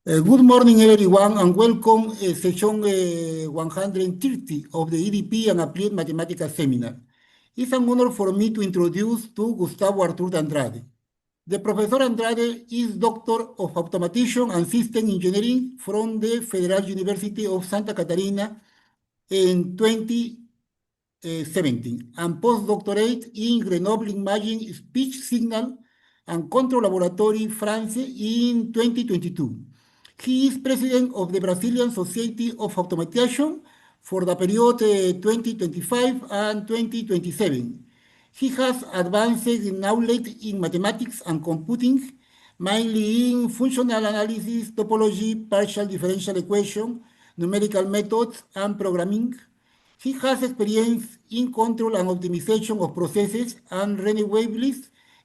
Good morning, everyone, and welcome session 130 of the EDP and Applied Mathematics Seminar. It's an honor for me to introduce to Gustavo Andrade. The Professor Andrade is Doctor of Automation and System Engineering from the Federal University of Santa Catarina in 2017 and postdoctorate in Grenoble Imaging Speech Signal and Control Laboratory, France in 2022. He is president of the Brazilian Society of Automation for the period 2025 and 2027. He has advanced knowledge in mathematics and computing, mainly in functional analysis, topology, partial differential equation, numerical methods, and programming. He has experience in control and optimization of processes and renewable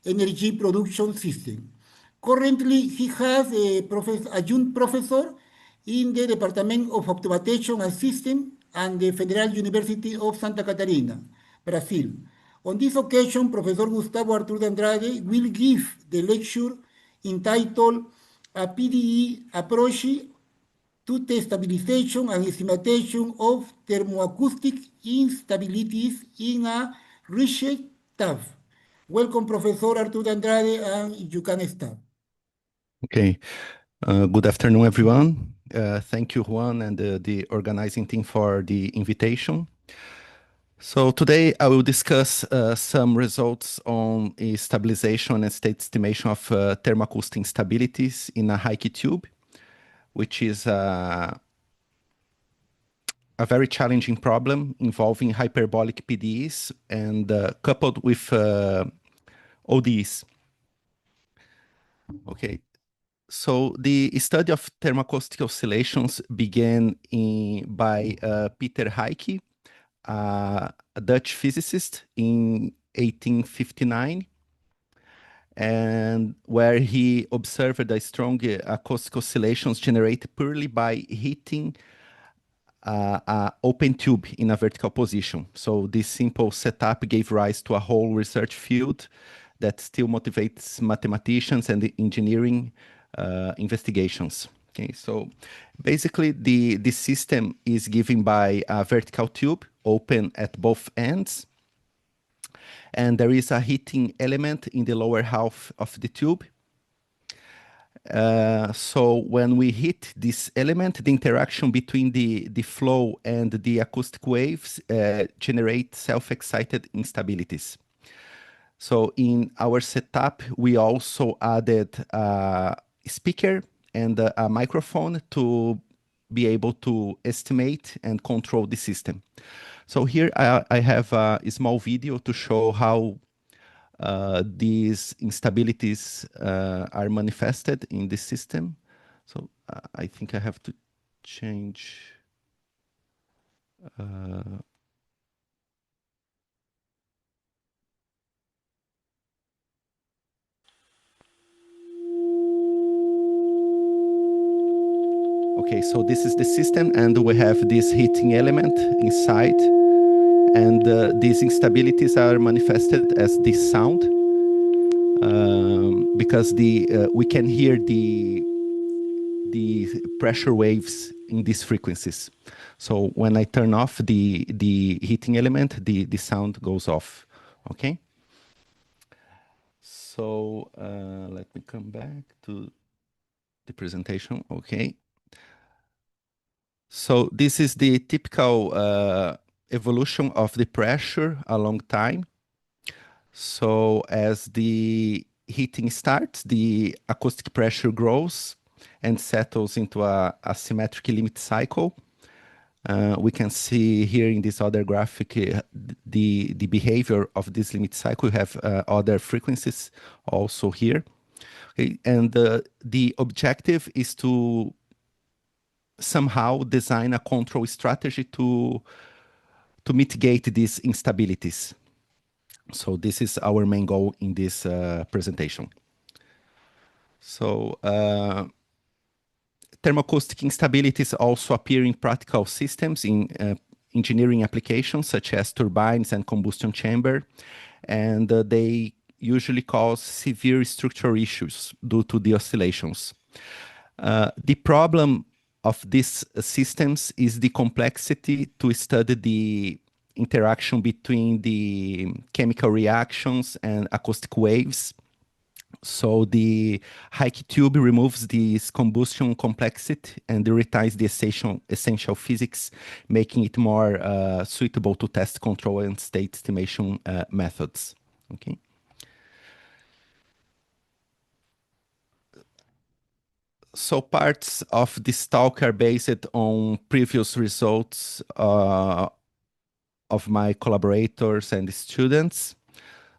energy production system. Currently, he has a adjunct professor in the Department of Automation and System and the Federal University of Santa Catarina, Brazil. On this occasion, Professor Gustavo Andrade will give the lecture entitled A PDE Approach to the Stabilization and Estimation of Thermoacoustic Instabilities in a Rijke Tube. Welcome, Professor Arturo Andrade, and you can start. Okay. Good afternoon, everyone. Thank you, Juan, and the organizing team for the invitation. So today I will discuss some results on stabilization and state estimation of thermoacoustic instabilities in a Rijke Tube, which is a very challenging problem involving hyperbolic PDEs and coupled with ODEs. Okay. So the study of thermoacoustic oscillations began by Peter Rijke, a Dutch physicist, in 1859, and where he observed that strong acoustic oscillations generated purely by heating an open tube in a vertical position. So this simple setup gave rise to a whole research field that still motivates mathematicians and the engineering investigations. Okay, so basically the system is given by a vertical tube open at both ends, and there is a heating element in the lower half of the tube. So when we hit this element, the interaction between the flow and the acoustic waves generate self-excited instabilities. So in our setup, we also added a speaker and a microphone to be able to estimate and control the system. So here I have a small video to show how these instabilities are manifested in the system. So I think I have to change. Okay, so this is the system, and we have this heating element inside, and these instabilities are manifested as this sound, because we can hear the pressure waves in these frequencies. So when I turn off the heating element, the sound goes off. Okay. So let me come back to the presentation. Okay. So this is the typical evolution of the pressure along time. So as the heating starts, the acoustic pressure grows and settles into a symmetric limit cycle. We can see here in this other graphic the behavior of this limit cycle. We have other frequencies also here. Okay. And the objective is to somehow design a control strategy to mitigate these instabilities. So this is our main goal in this presentation. So thermoacoustic instabilities also appear in practical systems in engineering applications such as turbines and combustion chamber, and they usually cause severe structural issues due to the oscillations. The problem of these systems is the complexity to study the interaction between the chemical reactions and acoustic waves. So the Rijke Tube removes this combustion complexity and retains the essential physics, making it more suitable to test control and state estimation methods. Okay. So parts of this talk are based on previous results of my collaborators and students.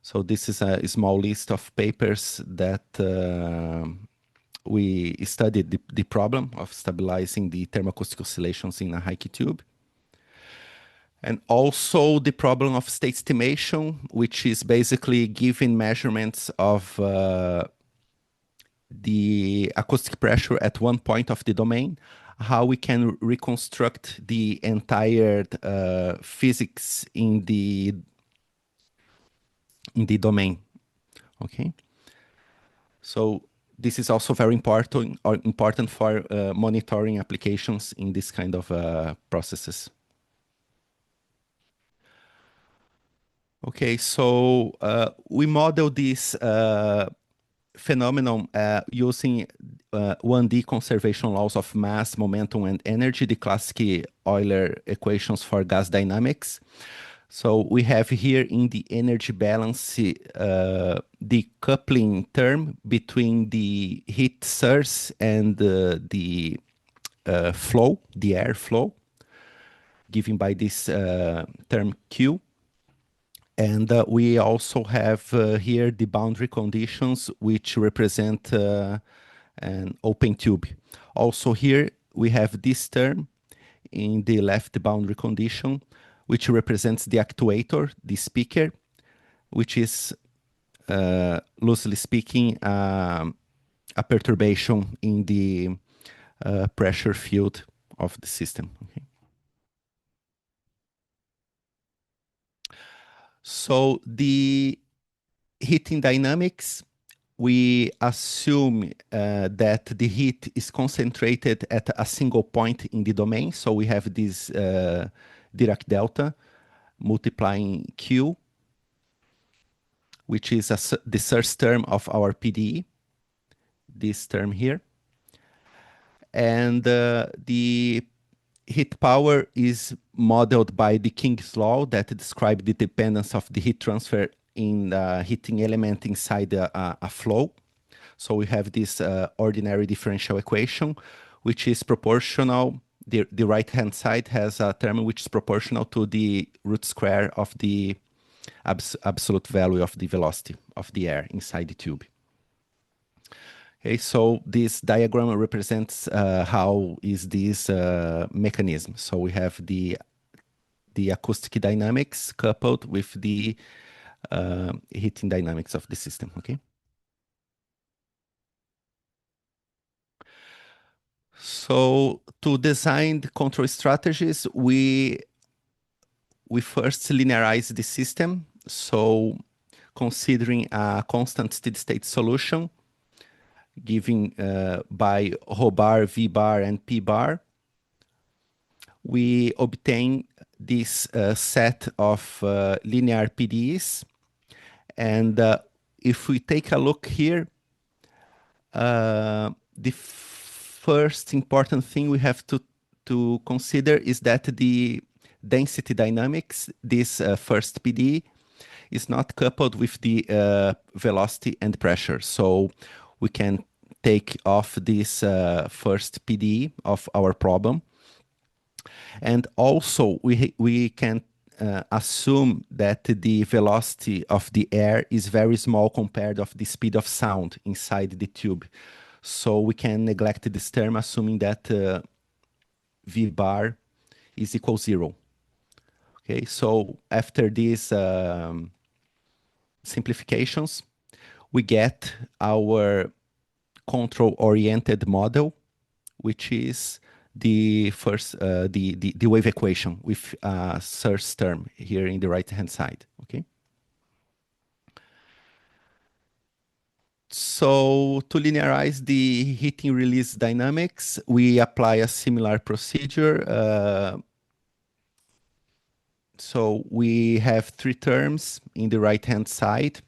So this is a small list of papers that we studied the problem of stabilizing the thermoacoustic oscillations in a Rijke tube. And also the problem of state estimation, which is basically giving measurements of the acoustic pressure at one point of the domain, how we can reconstruct the entire physics in the domain. Okay. So this is also very important for monitoring applications in this kind of processes. Okay, so we model this phenomenon using 1D conservation laws of mass, momentum, and energy, the classic Euler equations for gas dynamics. So we have here in the energy balance the coupling term between the heat source and the flow, the air flow, given by this term Q. And we also have here the boundary conditions, which represent an open tube. Also here we have this term in the left boundary condition, which represents the actuator, the speaker, which is, loosely speaking, a perturbation in the pressure field of the system. Okay. So the heating dynamics, we assume that the heat is concentrated at a single point in the domain. So we have this Dirac delta multiplying Q, which is the source term of our PDE, this term here. And the heat power is modeled by the King's law that describes the dependence of the heat transfer in the heating element inside a flow. So we have this ordinary differential equation, which is proportional. The right-hand side has a term which is proportional to the root square of the absolute value of the velocity of the air inside the tube. Okay, so this diagram represents how is this mechanism. So we have the acoustic dynamics coupled with the heating dynamics of the system. Okay. So to design the control strategies, we first linearize the system. So considering a constant steady state solution given by rho bar, v bar, and p bar, we obtain this set of linear PDEs. And if we take a look here, the first important thing we have to consider is that the density dynamics, this first PDE, is not coupled with the velocity and pressure. So we can take off this first PDE of our problem. And also we can assume that the velocity of the air is very small compared to the speed of sound inside the tube. So we can neglect this term, assuming that V bar is equal 0. Okay, so after these simplifications, we get our control-oriented model, which is the first the wave equation with a source term here in the right hand side. Okay. So to linearize the heating release dynamics, we apply a similar procedure. So we have three terms in the right-hand side.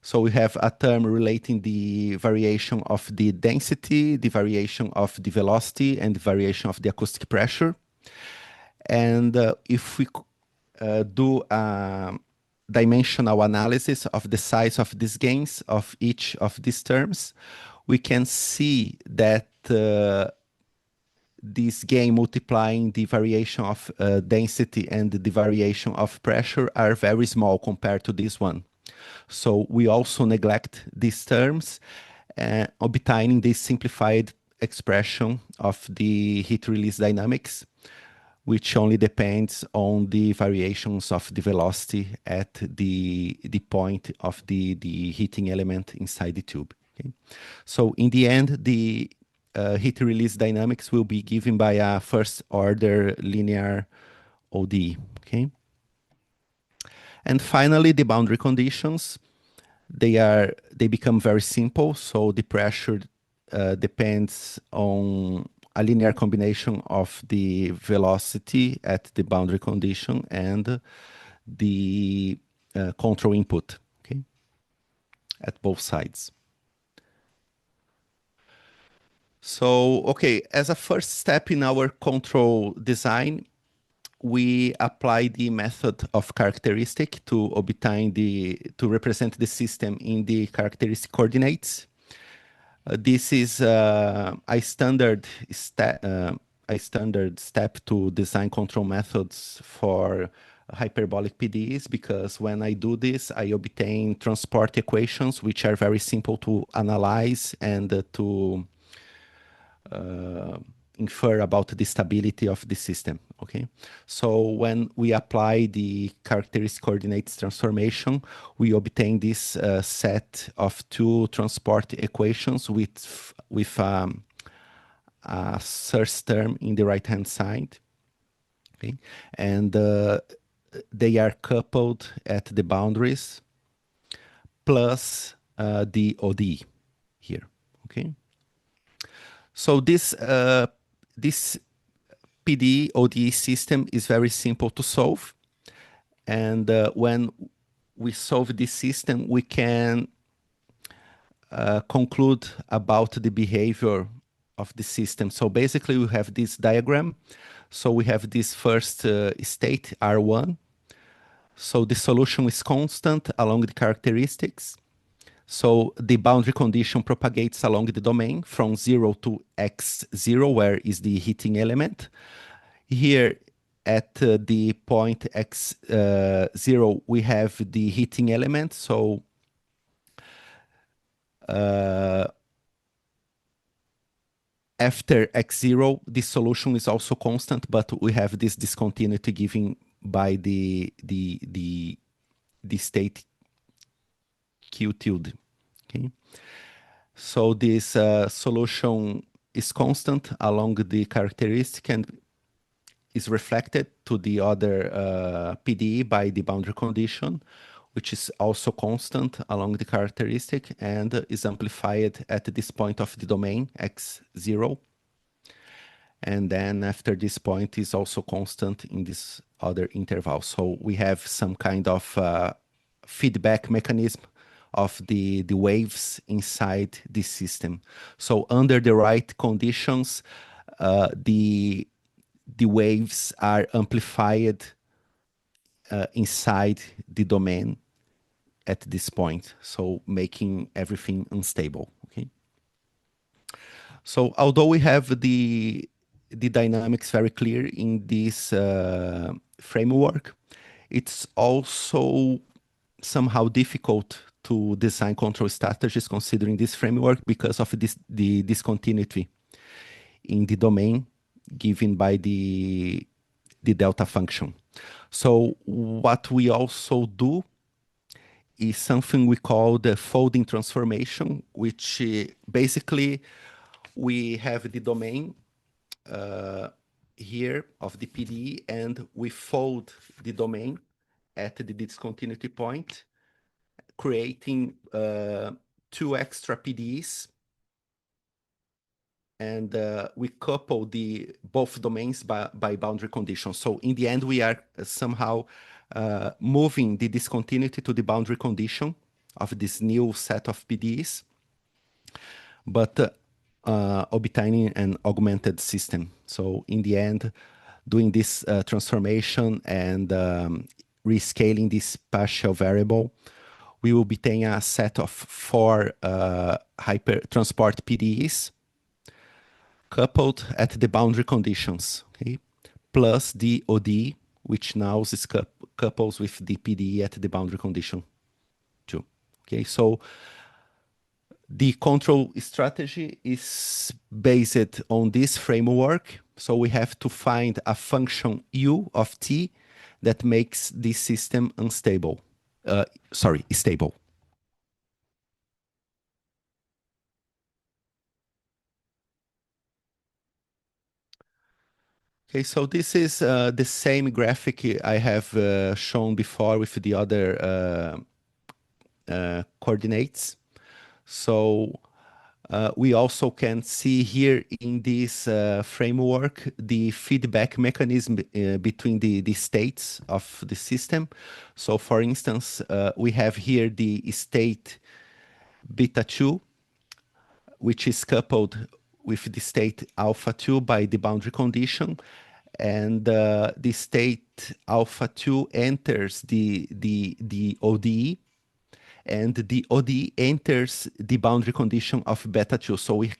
So we have a term relating the variation of the density, the variation of the velocity, and the variation of the acoustic pressure. And if we do a dimensional analysis of the size of these gains of each of these terms, we can see that this gain multiplying the variation of density and the variation of pressure are very small compared to this one. So we also neglect these terms, obtaining this simplified expression of the heat release dynamics, which only depends on the variations of the velocity at the point of the heating element inside the tube. Okay? So in the end, the heat release dynamics will be given by a first order linear ODE. Okay? And finally, the boundary conditions, they become very simple. So the pressure depends on a linear combination of the velocity at the boundary condition and the control input, okay, at both sides. So, okay, as a first step in our control design, we apply the method of characteristic to obtain to represent the system in the characteristic coordinates. This is a standard step to design control methods for hyperbolic PDEs, because when I do this, I obtain transport equations, which are very simple to analyze and to infer about the stability of the system, okay? So when we apply the characteristic coordinates transformation, we obtain this set of two transport equations with a source term in the right-hand side, okay? And they are coupled at the boundaries plus the ODE here, okay? So this PDE ODE system is very simple to solve. And when we solve this system, we can conclude about the behavior of the system. So basically, we have this diagram. So we have this first state, R1. So the solution is constant along the characteristics. So the boundary condition propagates along the domain from 0 to x0, where is the heating element. Here at the point x0, we have the heating element. So after x0, the solution is also constant, but we have this discontinuity given by the state q tilde. Okay. So this solution is constant along the characteristic and is reflected to the other PDE by the boundary condition, which is also constant along the characteristic and is amplified at this point of the domain, x0. And then after this point is also constant in this other interval. So we have some kind of feedback mechanism of the waves inside this system. So under the right conditions, the waves are amplified inside the domain at this point, so making everything unstable, okay? So although we have the dynamics very clear in this framework, it's also somehow difficult to design control strategies considering this framework because of the discontinuity in the domain given by the delta function. So what we also do is something we call the folding transformation, which basically we have the domain here of the PDE, and we fold the domain at the discontinuity point, creating two extra PDEs, and we couple both domains by boundary conditions. So in the end, we are somehow moving the discontinuity to the boundary condition of this new set of PDEs, but obtaining an augmented system. So in the end, doing this transformation and rescaling this partial variable, we will obtain a set of 4 hypertransport PDEs coupled at the boundary conditions, okay? Plus the ODE, which now is couples with the PDE at the boundary condition too. Okay, so the control strategy is based on this framework. So we have to find a function u of t that makes this system stable. Okay, so this is the same graphic I have shown before with the other coordinates. So we also can see here in this framework the feedback mechanism between the states of the system. So for instance, we have here the state beta 2, which is coupled with the state alpha 2 by the boundary condition. And the state alpha 2 enters the ODE, and the ODE enters the boundary condition of beta 2. So we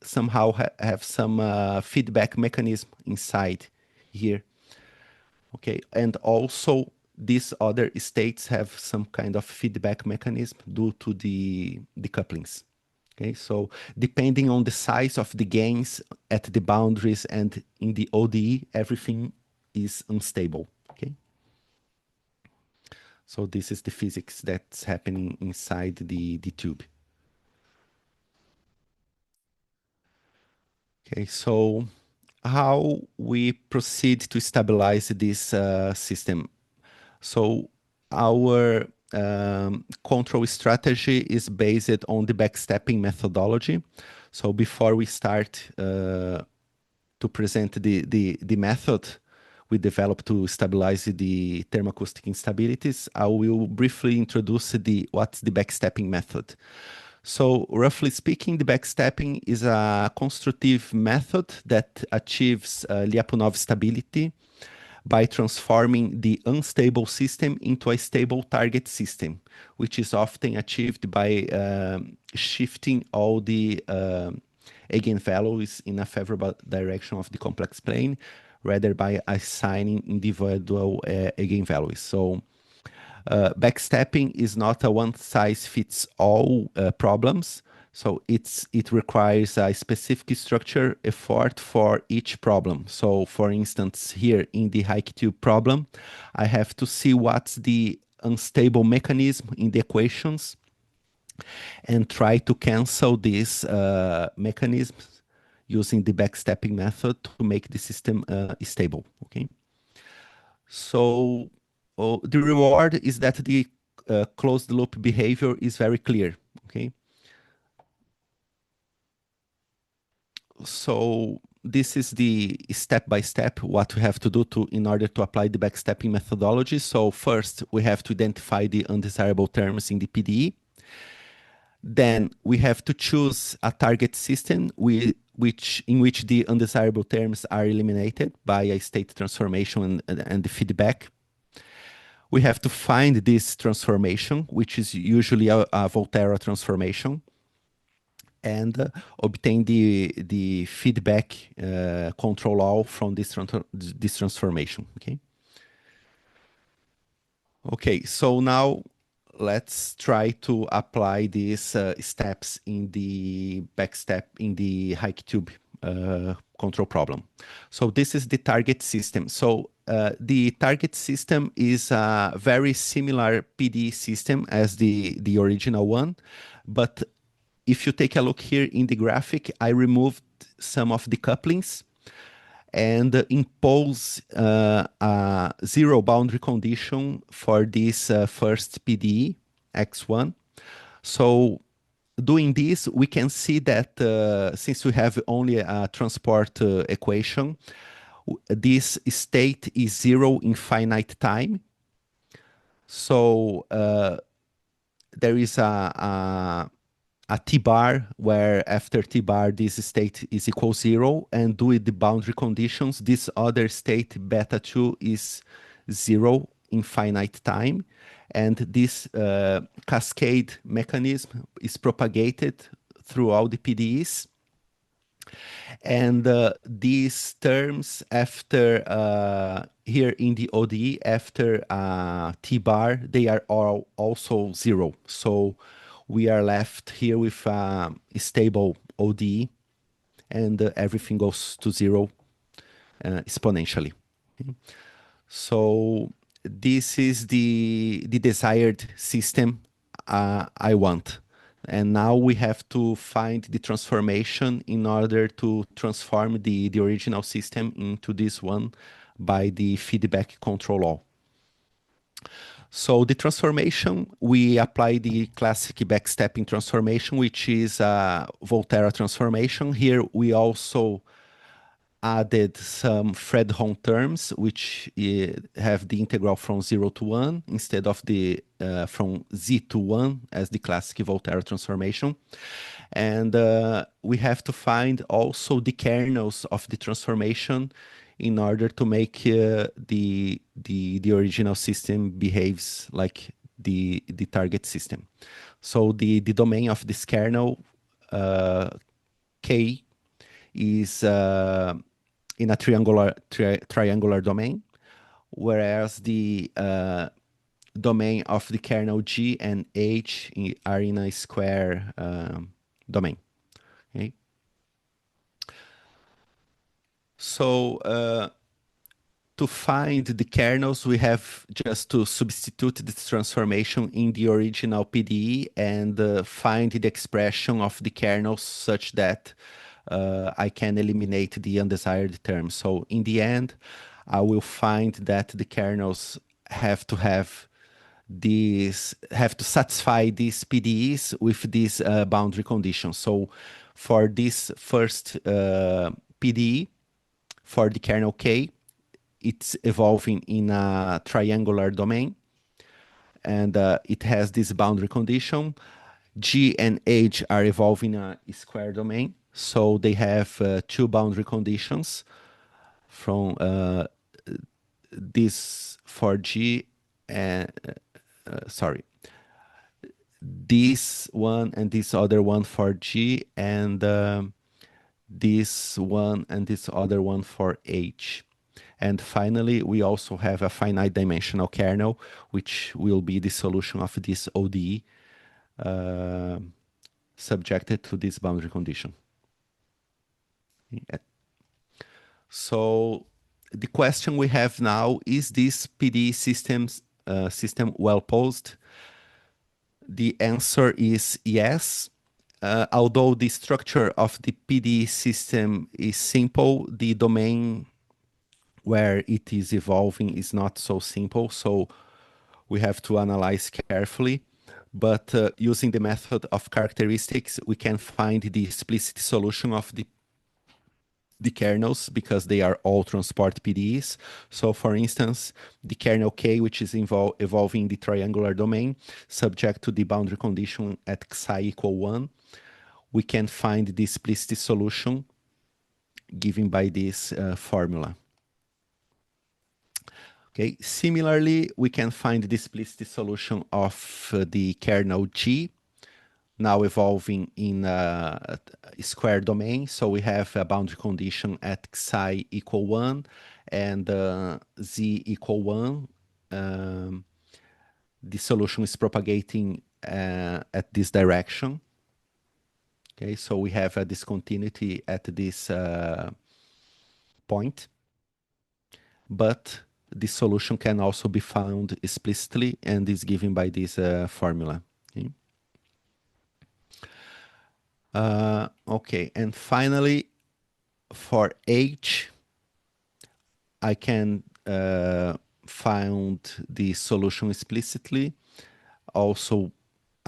somehow have some feedback mechanism inside here. Okay, and also these other states have some kind of feedback mechanism due to the couplings. Okay, so depending on the size of the gains at the boundaries and in the ODE, everything is unstable. Okay, so this is the physics that's happening inside the tube. Okay, so how we proceed to stabilize this system? So our control strategy is based on the backstepping methodology. So before we start to present the method we developed to stabilize the thermoacoustic instabilities, I will briefly introduce what's the backstepping method. So roughly speaking, the backstepping is a constructive method that achieves Lyapunov stability by transforming the unstable system into a stable target system, which is often achieved by shifting all the eigenvalues in a favorable direction of the complex plane, rather by assigning individual eigenvalues. So backstepping is not a one-size-fits-all problems. So it requires a specific structure effort for each problem. So for instance, here in the Rijke Tube problem, I have to see what's the unstable mechanism in the equations and try to cancel these mechanisms using the backstepping method to make the system stable. Okay. So the reward is that the closed loop behavior is very clear. Okay. So this is the step-by-step what we have to do in order to apply the backstepping methodology. So first, we have to identify the undesirable terms in the PDE. Then we have to choose a target system in which the undesirable terms are eliminated by a state transformation and the feedback. We have to find this transformation, which is usually a Volterra transformation, and obtain the feedback control law from this transformation. Okay, so now let's try to apply these steps in the backstep in the Rijke Tube control problem. So this is the target system. So the target system is a very similar PDE system as the original one, but if you take a look here in the graphic, I removed some of the couplings and impose a zero boundary condition for this first PDE, X1. So doing this, we can see that since we have only a transport equation, this state is 0 in finite time. So there is a t-bar where after t-bar this state is equal 0, and due to the boundary conditions, this other state beta 2 is 0 in finite time. And this cascade mechanism is propagated throughout the PDEs. And these terms after here in the ODE, after t-bar, they are all also 0. So we are left here with a stable ODE, and everything goes to 0 exponentially. Okay. So this is the desired system I want. And now we have to find the transformation in order to transform the original system into this one by the feedback control law. So the transformation, we apply the classic backstepping transformation, which is a Volterra transformation. Here we also added some Fredholm terms, which have the integral from 0 to 1 instead of the from z to 1 as the classic Volterra transformation. And we have to find also the kernels of the transformation in order to make the original system behaves like the target system. So the domain of this kernel K is in a triangular domain, whereas the domain of the kernel G and H are in a square domain. Okay. So to find the kernels, we have just to substitute this transformation in the original PDE and find the expression of the kernels such that I can eliminate the undesired terms. So in the end, I will find that the kernels have to satisfy these PDEs with these boundary conditions. So for this first PDE, for the kernel K, it's evolving in a triangular domain, and it has this boundary condition. G and H are evolving in a square domain, so they have two boundary conditions from this for G and this one and this other one for G, and this one and this other one for H. And finally, we also have a finite dimensional kernel, which will be the solution of this ODE subjected to this boundary condition. So the question we have now, is this PDE system well posed? The answer is yes. Although the structure of the PDE system is simple, the domain where it is evolving is not so simple, so we have to analyze carefully. But using the method of characteristics, we can find the explicit solution of the kernels, because they are all transport PDEs. So for instance, the kernel K, which is evolving the triangular domain, subject to the boundary condition at psi equal 1, we can find the explicit solution given by this formula. Okay. Similarly, we can find the explicit solution of the kernel G, now evolving in a square domain. So we have a boundary condition at psi equal 1 and z equal 1. The solution is propagating at this direction. Okay, so we have a discontinuity at this point, but the solution can also be found explicitly and is given by this formula. Okay. Okay, and finally, for H, I can find the solution explicitly, also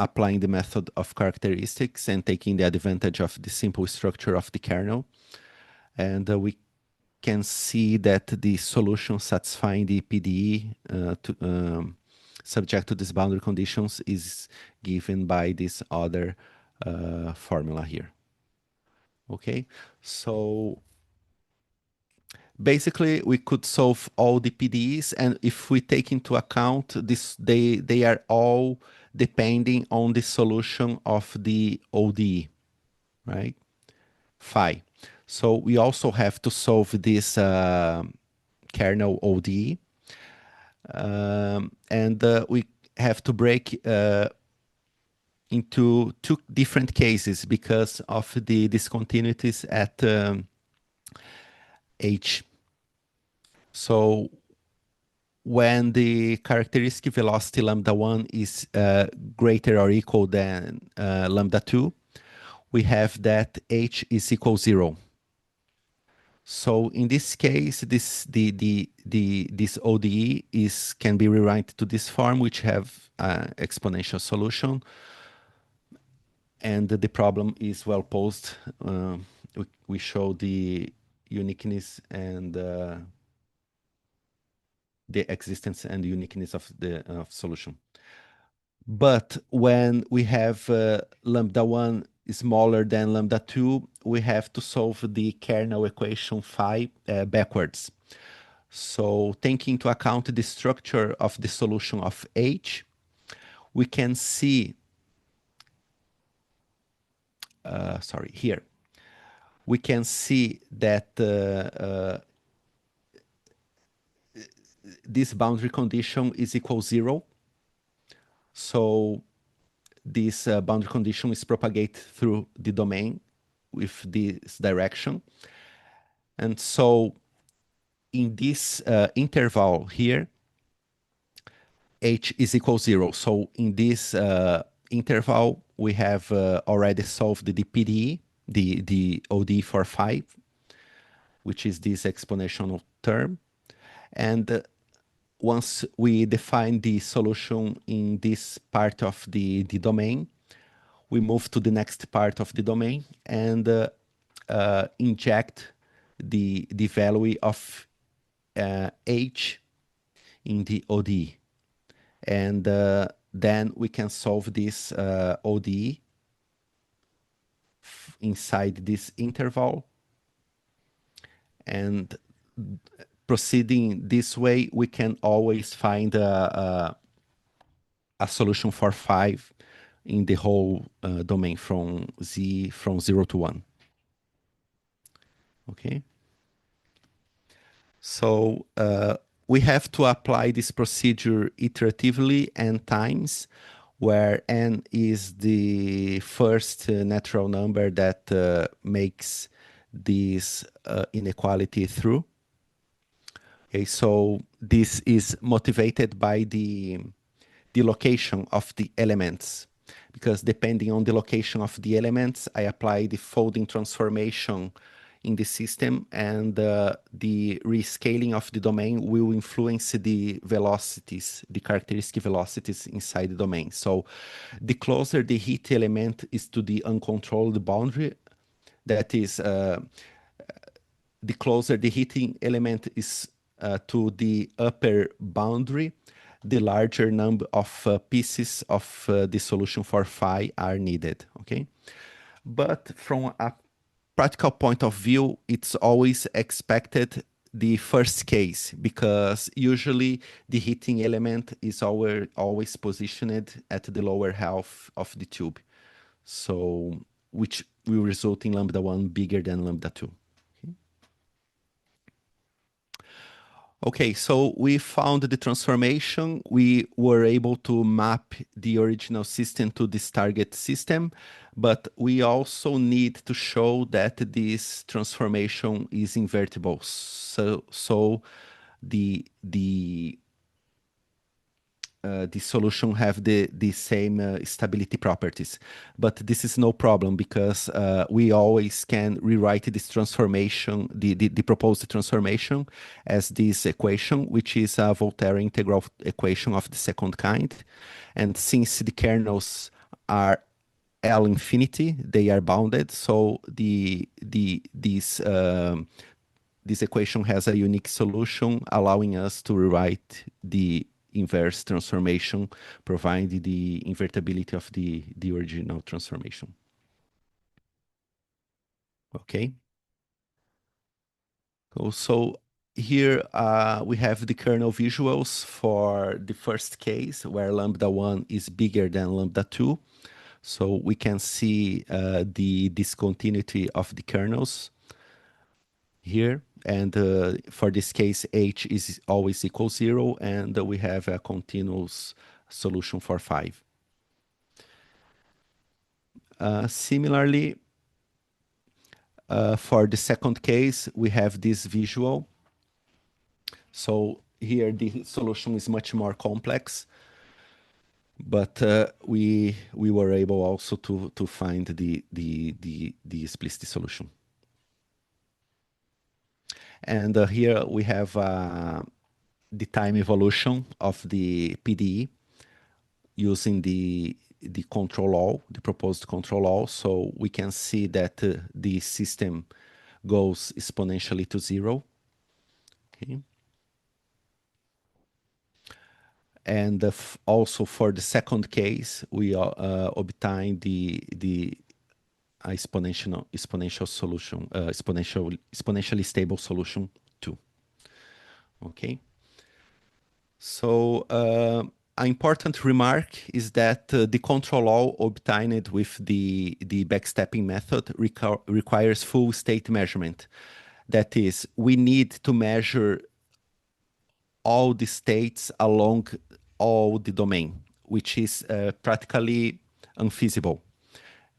applying the method of characteristics and taking the advantage of the simple structure of the kernel. And we can see that the solution satisfying the PDE subject to these boundary conditions is given by this other formula here. Okay, so basically we could solve all the PDEs, and if we take into account this, they are all depending on the solution of the ODE, right? Phi. So we also have to solve this kernel ODE, and we have to break into two different cases because of the discontinuities at H. So when the characteristic velocity lambda 1 is greater or equal than lambda 2, we have that H is equal 0. So in this case, this ODE can be rewritten to this form, which have exponential solution, and the problem is well posed. We show the uniqueness and the existence and uniqueness of the solution. But when we have lambda 1 smaller than lambda 2, we have to solve the kernel equation phi backwards. So taking into account the structure of the solution of H, we can see, here, we can see that this boundary condition is equal 0. So this boundary condition is propagated through the domain with this direction. And so in this interval here, H is equal 0. So in this interval, we have already solved the PDE, the ODE for 5, which is this exponential term. And once we define the solution in this part of the domain, we move to the next part of the domain and inject the value of H in the ODE. And then we can solve this ODE inside this interval. And proceeding this way, we can always find a solution for 5 in the whole domain from 0 to 1. Okay. So we have to apply this procedure iteratively n times, where n is the first natural number that makes this inequality through. Okay, so this is motivated by the location of the elements, because depending on the location of the elements, I apply the folding transformation in the system, and the rescaling of the domain will influence the velocities, the characteristic velocities inside the domain. So the closer the heat element is to the uncontrolled boundary, that is, the closer the heating element is to the upper boundary, the larger number of pieces of the solution for phi are needed, okay? But from a practical point of view, it's always expected the first case, because usually the heating element is always positioned at the lower half of the tube, so which will result in lambda 1 bigger than lambda 2. Okay, so we found the transformation. We were able to map the original system to this target system, but we also need to show that this transformation is invertible. So the solution have the same stability properties, but this is no problem, because we always can rewrite this transformation, the proposed transformation, as this equation, which is a Volterra integral equation of the second kind. And since the kernels are L infinity, they are bounded, so this equation has a unique solution, allowing us to rewrite the inverse transformation, providing the invertibility of the original transformation. Okay. So here we have the kernel visuals for the first case, where lambda 1 is bigger than lambda 2. So we can see the discontinuity of the kernels here. And for this case, h is always equal 0, and we have a continuous solution for 5. Similarly, for the second case, we have this visual. So here the solution is much more complex, but we were able also to find the explicit solution. And here we have the time evolution of the PDE using the control all, the proposed control all. So we can see that the system goes exponentially to 0. Okay. And also for the second case, we obtain the exponential solution, exponentially stable solution too. Okay. So an important remark is that the control all obtained with the backstepping method requires full state measurement. That is, we need to measure all the states along all the domain, which is practically unfeasible,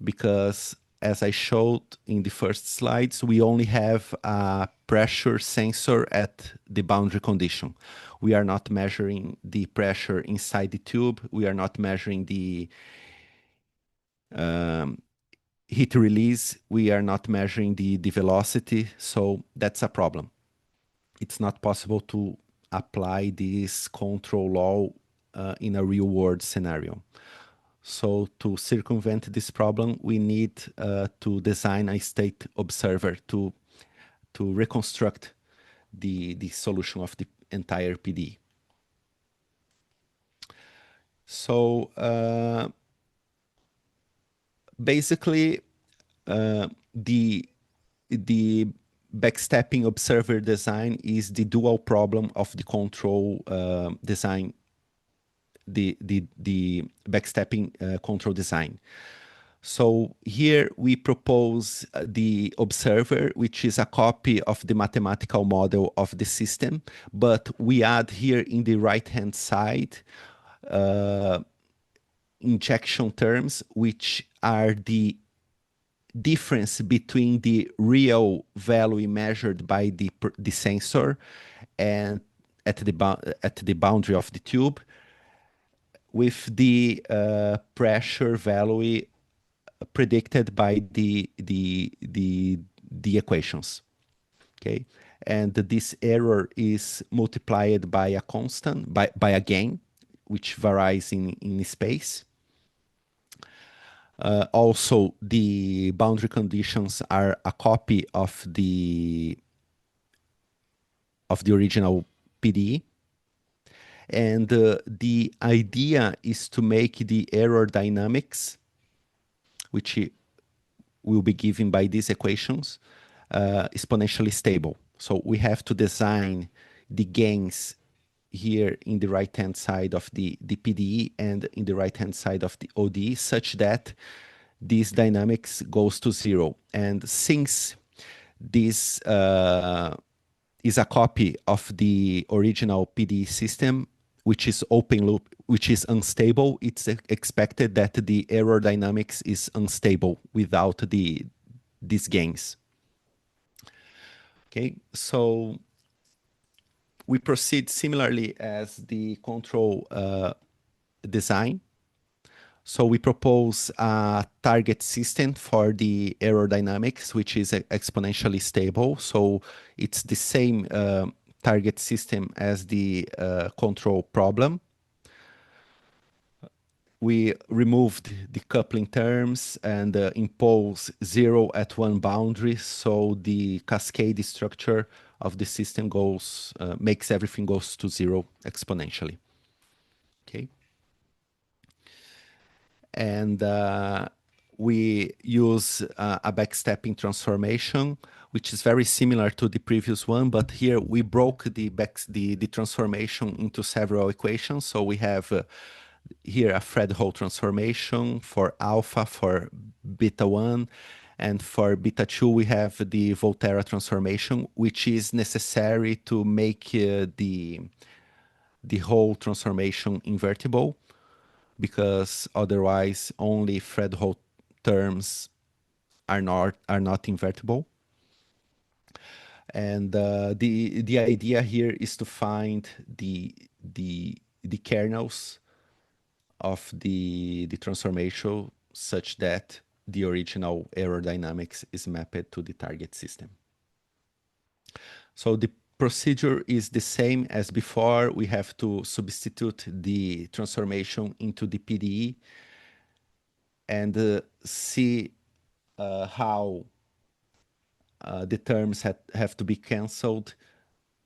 because as I showed in the first slides, we only have a pressure sensor at the boundary condition. We are not measuring the pressure inside the tube. We are not measuring the heat release. We are not measuring the velocity. So that's a problem. It's not possible to apply this control law in a real world scenario. So to circumvent this problem, we need to design a state observer to reconstruct the solution of the entire PDE. So basically, the backstepping observer design is the dual problem of the control design, the backstepping control design. So here we propose the observer, which is a copy of the mathematical model of the system, but we add here in the right-hand side injection terms, which are the difference between the real value measured by the sensor and at the boundary of the tube with the pressure value predicted by the equations. Okay, and this error is multiplied by a constant, by a gain, which varies in space. Also, the boundary conditions are a copy of the original PDE. And the idea is to make the error dynamics, which will be given by these equations, exponentially stable. So we have to design the gains here in the right-hand side of the PDE and in the right-hand side of the ODE, such that this dynamics goes to 0. And since this is a copy of the original PDE system, which is open loop, which is unstable, it's expected that the error dynamics is unstable without these gains. Okay, so we proceed similarly as the control design. So we propose a target system for the error dynamics, which is exponentially stable. So it's the same target system as the control problem. we removed the coupling terms and impose 0 at one boundary, so the cascade structure of the system goes makes everything goes to 0 exponentially. Okay, and we use a backstepping transformation, which is very similar to the previous one, but here we broke the transformation into several equations. So we have here a Fredholm transformation for alpha, for beta 1, and for beta 2 we have the Volterra transformation, which is necessary to make the whole transformation invertible, because otherwise only Fredholm terms are not invertible. And the idea here is to find the kernels of the transformation such that the original aerodynamics is mapped to the target system. So the procedure is the same as before. We have to substitute the transformation into the PDE and see how the terms have to be cancelled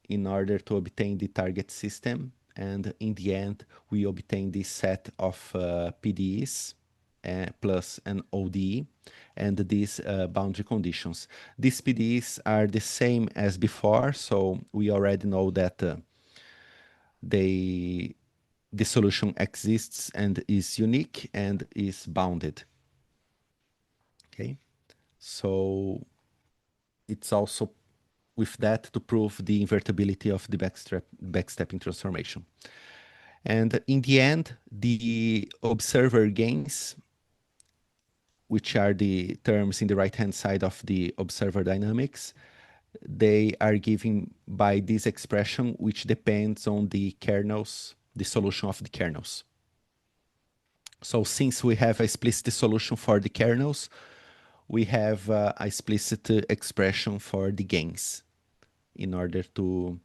in order to obtain the target system. And in the end, we obtain this set of PDEs plus an ODE and these boundary conditions. These PDEs are the same as before, so we already know that the solution exists and is unique and is bounded. Okay, so it's also with that to prove the invertibility of the backstepping transformation. And in the end, the observer gains, which are the terms in the right-hand side of the observer dynamics, they are given by this expression, which depends on the kernels, the solution of the kernels. So since we have a explicit solution for the kernels, we have a explicit expression for the gains in order to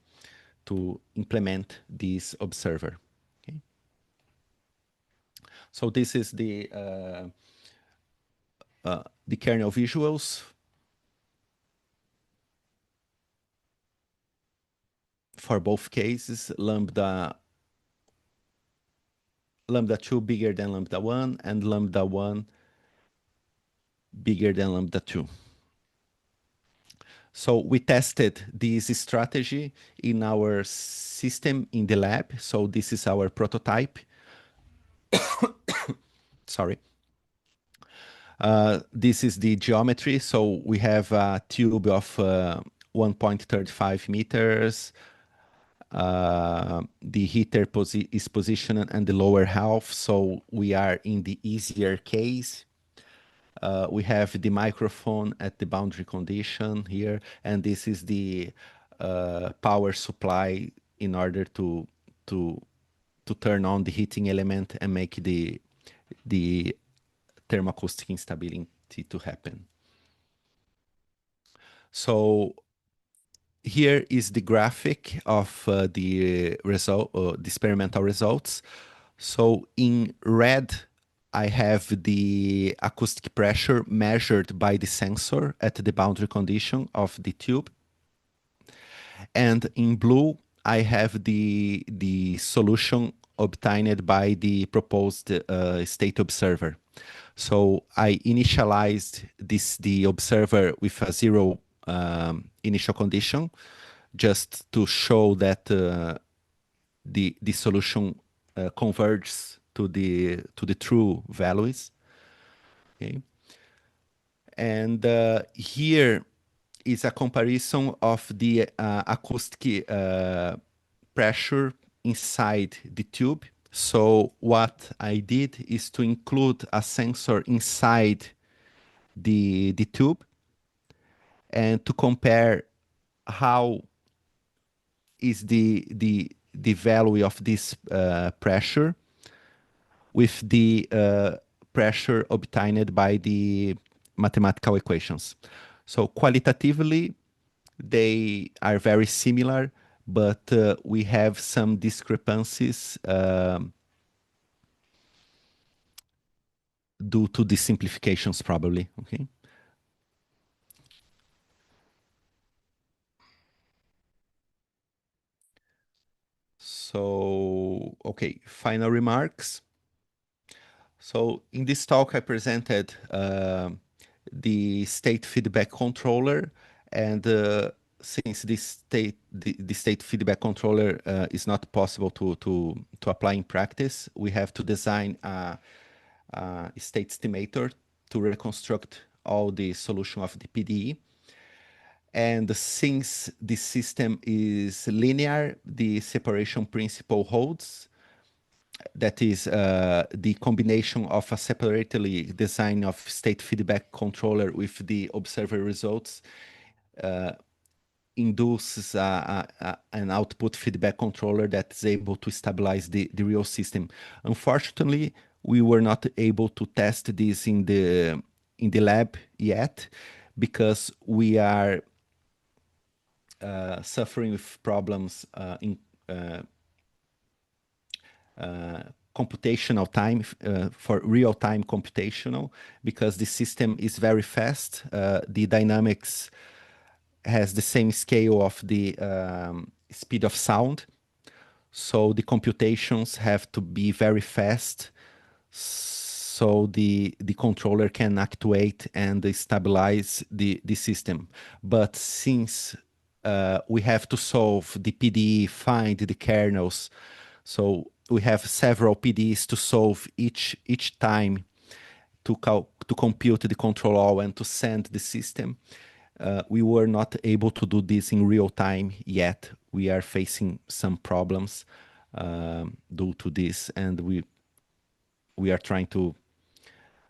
implement this observer. Okay. So this is the kernel visuals for both cases, lambda 2 bigger than lambda 1 and lambda 1 bigger than lambda 2. So we tested this strategy in our system in the lab. So this is our prototype. Sorry. This is the geometry. So we have a tube of 1.35 meters. The heater is positioned in the lower half, so we are in the easier case. We have the microphone at the boundary condition here, and this is the power supply in order to turn on the heating element and make the thermoacoustic instability to happen. So here is the graphic of the experimental results. So in red, I have the acoustic pressure measured by the sensor at the boundary condition of the tube. And in blue, I have the solution obtained by the proposed state observer. So I initialized the observer with a 0 initial condition, just to show that the solution converges to the true values. Okay, and here is a comparison of the acoustic pressure inside the tube. So what I did is to include a sensor inside the tube and to compare how is the value of this pressure with the pressure obtained by the mathematical equations. So qualitatively, they are very similar, but we have some discrepancies due to the simplifications probably, okay? So, okay, final remarks. So in this talk, I presented the state feedback controller, and since the state feedback controller is not possible to apply in practice, we have to design a state estimator to reconstruct all the solution of the PDE. And since the system is linear, the separation principle holds. That is the combination of a separately design of state feedback controller with the observer results induces an output feedback controller that is able to stabilize the real system. Unfortunately, we were not able to test this in the lab yet because we are suffering with problems in computational time for real-time computational, because the system is very fast. The dynamics has the same scale of the speed of sound, so the computations have to be very fast so the controller can actuate and stabilize the system. But since we have to solve the PDE, find the kernels, so we have several PDEs to solve each time to compute the control law and to send the system. We were not able to do this in real time yet. We are facing some problems due to this, and we are trying to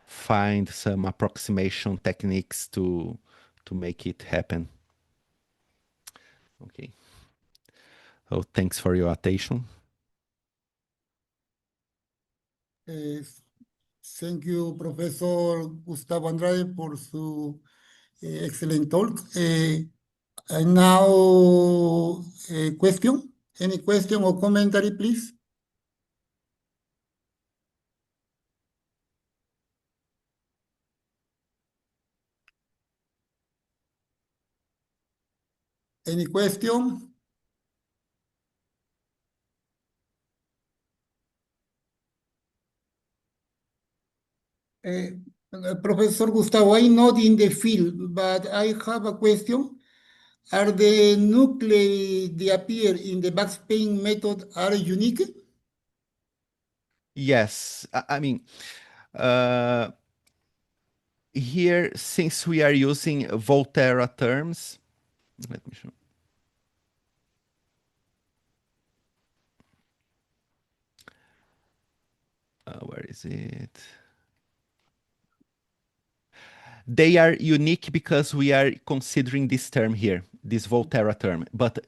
find some approximation techniques to make it happen. Okay. So thanks for your attention. Thank you, Professor Gustavo Andrade, por su excellent talk. And now, question? Any question or commentary, please? Any question? Professor Gustavo, I'm not in the field, but I have a question. Are the nuclei that appear in the backspain method are unique? Yes, I mean, here, since we are using Volterra terms, let me show. Where is it? They are unique because we are considering this term here, this Volterra term. But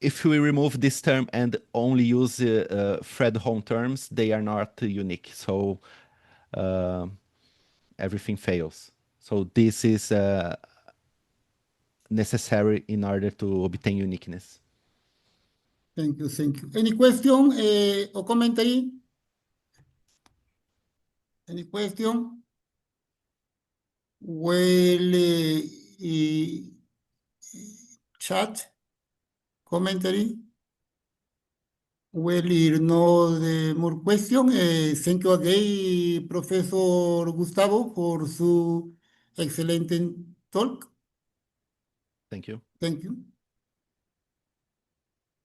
if we remove this term and only use Fredholm terms, they are not unique. So everything fails. So this is necessary in order to obtain uniqueness. Thank you, thank you. Any question or commentary? Any question? Well, chat, commentary? Well, no more question. Thank you again, Professor Gustavo, for su excellent talk. Thank you. Thank you.